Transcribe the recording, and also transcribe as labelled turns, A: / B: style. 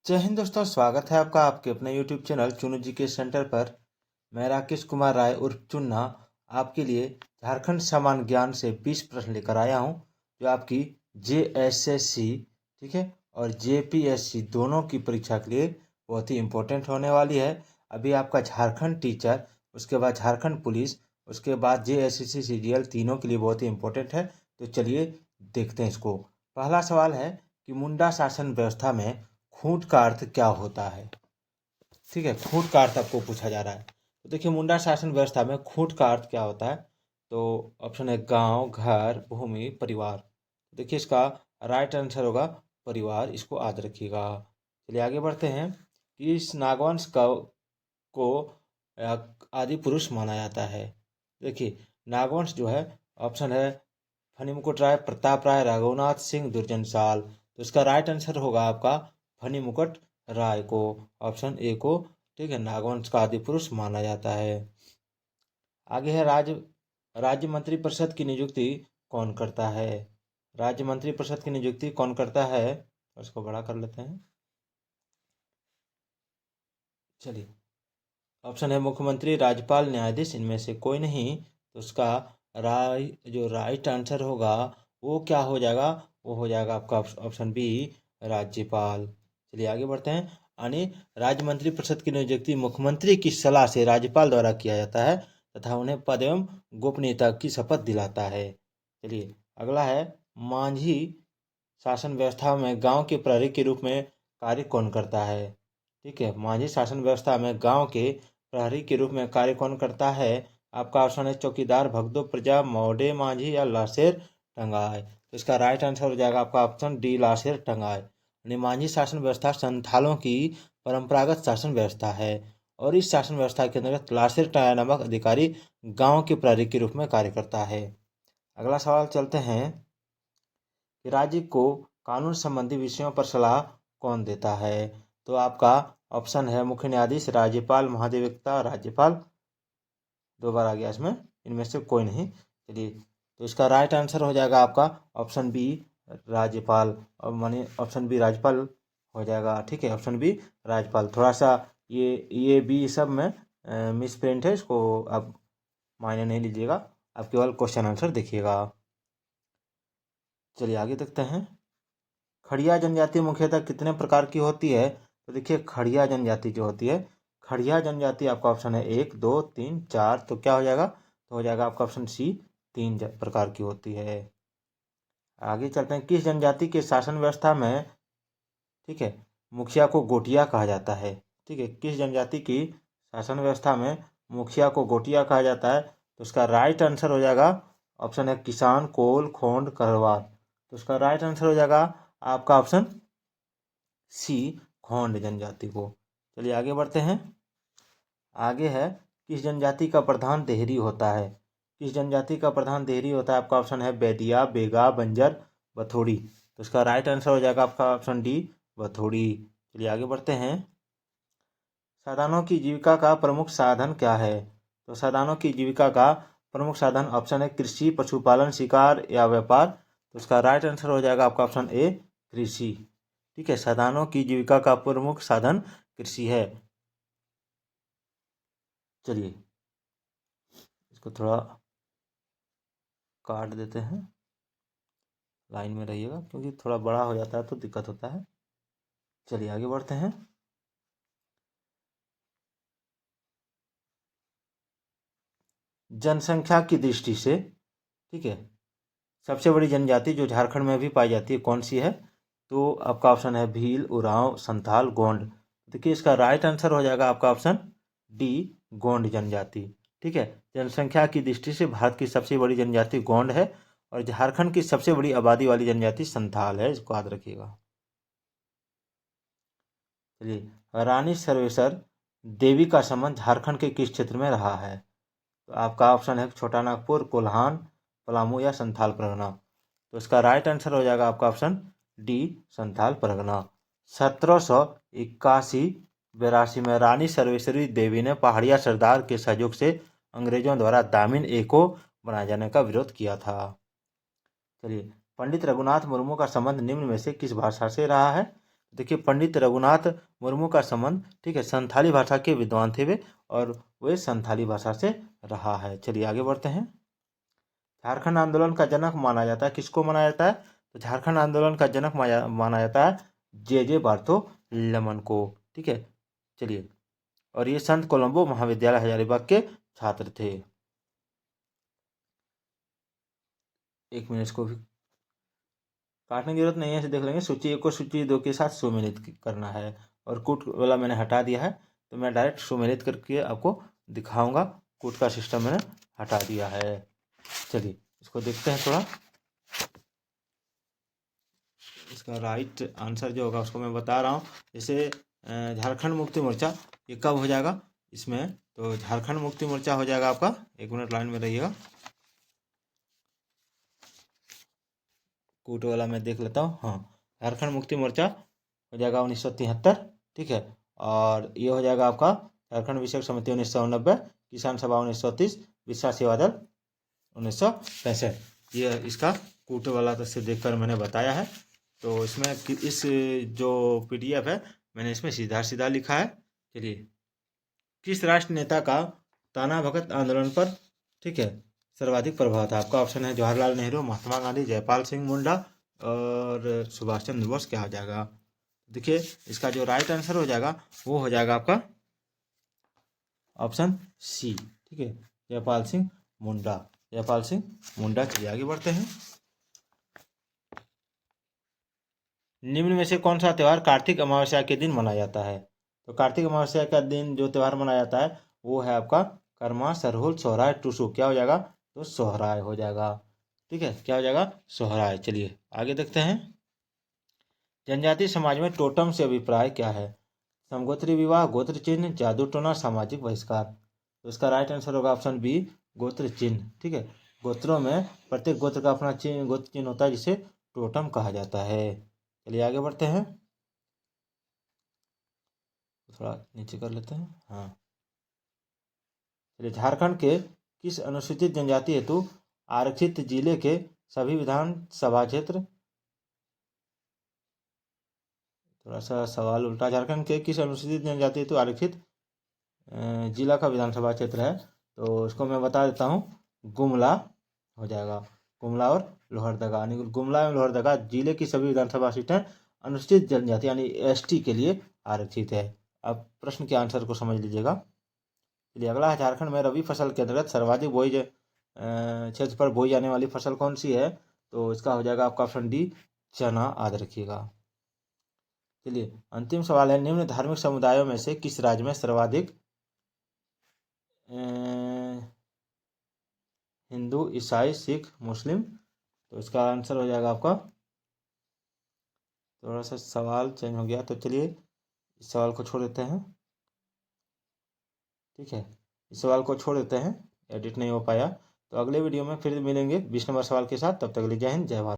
A: जय हिंद दोस्तों, स्वागत है आपका आपके अपने यूट्यूब चैनल चुनू जी के सेंटर पर। मैं राकेश कुमार राय उर्फ चुन्ना आपके लिए झारखंड सामान्य ज्ञान से 20 प्रश्न लेकर आया हूं, जो आपकी JSSC, ठीक है, और JPSC दोनों की परीक्षा के लिए बहुत ही इम्पोर्टेंट होने वाली है। अभी आपका झारखंड टीचर, उसके बाद झारखंड पुलिस, उसके बाद JSSC CGL तीनों के लिए बहुत ही इम्पोर्टेंट है। तो चलिए देखते हैं इसको। पहला सवाल है कि मुंडा शासन व्यवस्था में खूंट का अर्थ क्या होता है। ठीक है, खूंट का अर्थ आपको पूछा जा रहा है। तो देखिए, मुंडा शासन व्यवस्था में खूंट का अर्थ क्या होता है। तो ऑप्शन है गांव, घर, भूमि, परिवार। देखिए, इसका राइट आंसर होगा परिवार। इसको याद रखिएगा। चलिए आगे बढ़ते हैं कि इस नागवंश का को आदि पुरुष माना जाता है। देखिए, नागवंश जो है, ऑप्शन है फणिमुकुट राय, प्रताप राय, रघुनाथ सिंह, दुर्जनशाल। तो इसका राइट आंसर होगा आपका फणिमुकुट राय को, ऑप्शन ए को, ठीक है, नागवंश का आदि पुरुष माना जाता है। आगे है राज्य मंत्री परिषद की नियुक्ति कौन करता है। राज्य मंत्री परिषद की नियुक्ति कौन करता है। इसको बड़ा कर लेते हैं। चलिए, ऑप्शन है मुख्यमंत्री, राज्यपाल, न्यायाधीश, इनमें से कोई नहीं। तो उसका जो राइट आंसर होगा वो क्या हो जाएगा, वो हो जाएगा आपका ऑप्शन बी, राज्यपाल। चलिए आगे बढ़ते हैं। यानी राज्य मंत्री परिषद की नियुक्ति मुख्यमंत्री की सलाह से राज्यपाल द्वारा किया जाता है तथा उन्हें पद एवं गोपनीयता की शपथ दिलाता है। चलिए अगला है, मांझी शासन व्यवस्था में गांव के प्रहरी के रूप में कार्य कौन करता है। ठीक है, मांझी शासन व्यवस्था में गांव के प्रहरी के रूप में कार्य कौन करता है। आपका ऑप्शन है चौकीदार, भगदो प्रजा, मौडे मांझी या लाशेर टंगाए। तो इसका राइट आंसर हो जाएगा आपका ऑप्शन डी, लाशेर टंगाए। यानी मांझी शासन व्यवस्था संथालों की परंपरागत शासन व्यवस्था है और इस शासन व्यवस्था के अंतर्गत लाशेर टंगाए नामक अधिकारी गांव के प्रहरी के रूप में कार्य करता है। अगला सवाल चलते हैं कि राज्य को कानून संबंधी विषयों पर सलाह कौन देता है। तो आपका ऑप्शन है मुख्य न्यायाधीश, राज्यपाल, महाधिवक्ता, राज्यपाल। दो बार आ गया इसमें, इनमें से कोई नहीं। चलिए, तो इसका राइट आंसर हो जाएगा आपका ऑप्शन बी, राज्यपाल। और माने ऑप्शन बी राज्यपाल हो जाएगा। ठीक है, ऑप्शन बी राज्यपाल। थोड़ा सा ये बी सब में मिस प्रिंट है, इसको आप मायने नहीं लीजिएगा, आप केवल क्वेश्चन आंसर देखिएगा। चलिए आगे देखते हैं। खड़िया जनजाति मुख्यतः कितने प्रकार की होती है। तो देखिए, खड़िया जनजाति जो होती है, खड़िया जनजाति आपका ऑप्शन है 1, 2, 3, 4। तो क्या हो जाएगा, तो हो जाएगा आपका ऑप्शन सी, 3 प्रकार की होती है। आगे चलते हैं, किस जनजाति के शासन व्यवस्था में, ठीक है, मुखिया को गोटिया कहा जाता है। ठीक है, किस जनजाति की शासन व्यवस्था में मुखिया को गोटिया कहा जाता है। तो उसका राइट आंसर हो जाएगा ऑप्शन है किसान, कोल, खोंड, कहरवार। तो उसका राइट आंसर हो जाएगा आपका ऑप्शन सी, खोंड जनजाति को। चलिए आगे बढ़ते हैं। आगे है, किस जनजाति का प्रधान देहरी होता है। किस जनजाति का प्रधान देहरी होता है। आपका ऑप्शन है बेदिया, बेगा, बंजर, बथोड़ी। तो इसका राइट आंसर हो जाएगा आपका ऑप्शन डी, बथोड़ी। चलिए आगे बढ़ते हैं। साधानों की जीविका का प्रमुख साधन क्या है। तो साधानों की जीविका का प्रमुख साधन ऑप्शन है कृषि, पशुपालन, शिकार या व्यापार। तो इसका राइट आंसर हो जाएगा आपका ऑप्शन ए, कृषि। ठीक है, साधानों की जीविका का प्रमुख साधन कृषि है। चलिए इसको थोड़ा काट देते हैं, लाइन में रहिएगा क्योंकि थोड़ा बड़ा हो जाता है तो दिक्कत होता है। चलिए आगे बढ़ते हैं। जनसंख्या की दृष्टि से, ठीक है, सबसे बड़ी जनजाति जो झारखंड में भी पाई जाती है कौन सी है। तो आपका ऑप्शन है भील, उरांव, संथाल, गोंड। देखिए, इसका राइट आंसर हो जाएगा आपका ऑप्शन डी, गोंड जनजाति। ठीक है, जनसंख्या की दृष्टि से भारत की सबसे बड़ी जनजाति गोंड है और झारखंड की सबसे बड़ी आबादी वाली जनजाति संथाल है, इसको याद रखिएगा। चलिए, रानी सर्वेश्वर देवी का संबंध झारखंड के किस क्षेत्र में रहा है। तो आपका ऑप्शन है छोटा नागपुर, कोल्हान, पलामू या संथाल परगना। तो इसका राइट आंसर हो जाएगा आपका ऑप्शन डी, संथाल परगना। 1781 82 में रानी सर्वेश्वरी देवी ने पहाड़िया सरदार के सहयोग से अंग्रेजों द्वारा दामिन ए को बनाए जाने का विरोध किया था। चलिए, पंडित रघुनाथ मुर्मू का संबंध निम्न में से किस भाषा से रहा है। देखिए पंडित रघुनाथ मुर्मू का संबंध, ठीक है, संथाली भाषा के विद्वान थे वे, और वे संथाली भाषा से रहा है। चलिए आगे बढ़ते हैं। झारखंड आंदोलन का जनक माना जाता है, किसको माना जाता है? तो झारखंड आंदोलन का जनक माना जाता है जे बार्थो लमन को, ठीक है। चलिए, और ये संत कोलंबो महाविद्यालय हजारीबाग के छात्र थे। एक मिनट, इसको भी काटने की जरूरत नहीं है, इसे देख लेंगे। सूची 1 को सूची 2 के साथ सुमेलित करना है, और कूट वाला मैंने हटा दिया है, तो मैं डायरेक्ट सुमेलित करके आपको दिखाऊंगा। कूट का सिस्टम मैंने हटा दिया है। चलिए इसको देखते हैं थोड़ा। इसका राइट आंसर जो होगा उसको मैं बता रहा हूँ। जैसे झारखंड मुक्ति मोर्चा, ये कब हो जाएगा इसमें? तो झारखंड मुक्ति मोर्चा हो जाएगा आपका, 1 मिनट लाइन में रहिएगा, कूट वाला मैं देख लेता हूँ। हाँ, झारखंड मुक्ति मोर्चा हो जाएगा 1973, ठीक है। और ये हो जाएगा आपका झारखंड विषयक समिति 1990, किसान सभा 1930, विश्वा सेवा दल 1965। ये इसका कूट वाला तो से देखकर मैंने बताया है। तो इसमें इस जो PDF है मैंने इसमें सीधा सीधा लिखा है। चलिए, किस राष्ट्र नेता का ताना भगत आंदोलन पर, ठीक है, सर्वाधिक प्रभाव था? आपका ऑप्शन है जवाहरलाल नेहरू, महात्मा गांधी, जयपाल सिंह मुंडा और सुभाष चंद्र बोस। क्या हो जाएगा? देखिए इसका जो राइट आंसर हो जाएगा वो हो जाएगा आपका ऑप्शन सी, ठीक है, जयपाल सिंह मुंडा, जयपाल सिंह मुंडा। चलिए आगे बढ़ते हैं। निम्न में से कौन सा त्यौहार कार्तिक अमावस्या के दिन मनाया जाता है? तो कार्तिक अमावस्या का दिन जो त्यौहार मनाया जाता है वो है आपका कर्मा, सरहुल, सोहराय, टूसू। क्या हो जाएगा? तो सोहराय हो जाएगा, ठीक है। क्या हो जाएगा? सोहराय। चलिए आगे देखते हैं। जनजातीय समाज में टोटम से अभिप्राय क्या है? समगोत्री विवाह, गोत्र चिन्ह, जादू टोना, सामाजिक बहिष्कार। तो इसका राइट आंसर होगा ऑप्शन बी, गोत्र चिन्ह, ठीक है। गोत्रों में प्रत्येक गोत्र का अपना चिन्ह, गोत्र चिन्ह होता है, जिसे टोटम कहा जाता है। चलिए आगे बढ़ते हैं, थोड़ा नीचे कर लेते हैं। हाँ, चलिए, झारखंड के किस अनुसूचित जनजाति हेतु आरक्षित जिले के सभी विधानसभा क्षेत्र, थोड़ा सा सवाल उल्टा, झारखंड के किस अनुसूचित जनजाति हेतु आरक्षित जिला का विधानसभा क्षेत्र है? तो इसको मैं बता देता हूँ, गुमला हो जाएगा। गुमला और लोहरदगा, यानी गुमला एवं लोहरदगा जिले की सभी विधानसभा सीटें अनुसूचित जनजाति यानी ST के लिए आरक्षित है। अब प्रश्न के आंसर को समझ लीजिएगा। चलिए अगला है, झारखंड में रबी फसल के अंतर्गत सर्वाधिक बोई क्षेत्र पर बोई जाने वाली फसल कौन सी है? तो इसका हो जाएगा आपका ऑप्शन डी, चना। याद रखिएगा। चलिए अंतिम सवाल है, निम्न धार्मिक समुदायों में से किस राज्य में सर्वाधिक हिंदू, ईसाई, सिख, मुस्लिम? तो इसका आंसर हो जाएगा आपका, थोड़ा सा सवाल चेंज हो गया, तो चलिए इस सवाल को छोड़ देते हैं, ठीक है, इस सवाल को छोड़ देते हैं, एडिट नहीं हो पाया। तो अगले वीडियो में फिर मिलेंगे 20 नंबर सवाल के साथ। तब तक के लिए जय हिंद, जय भारत।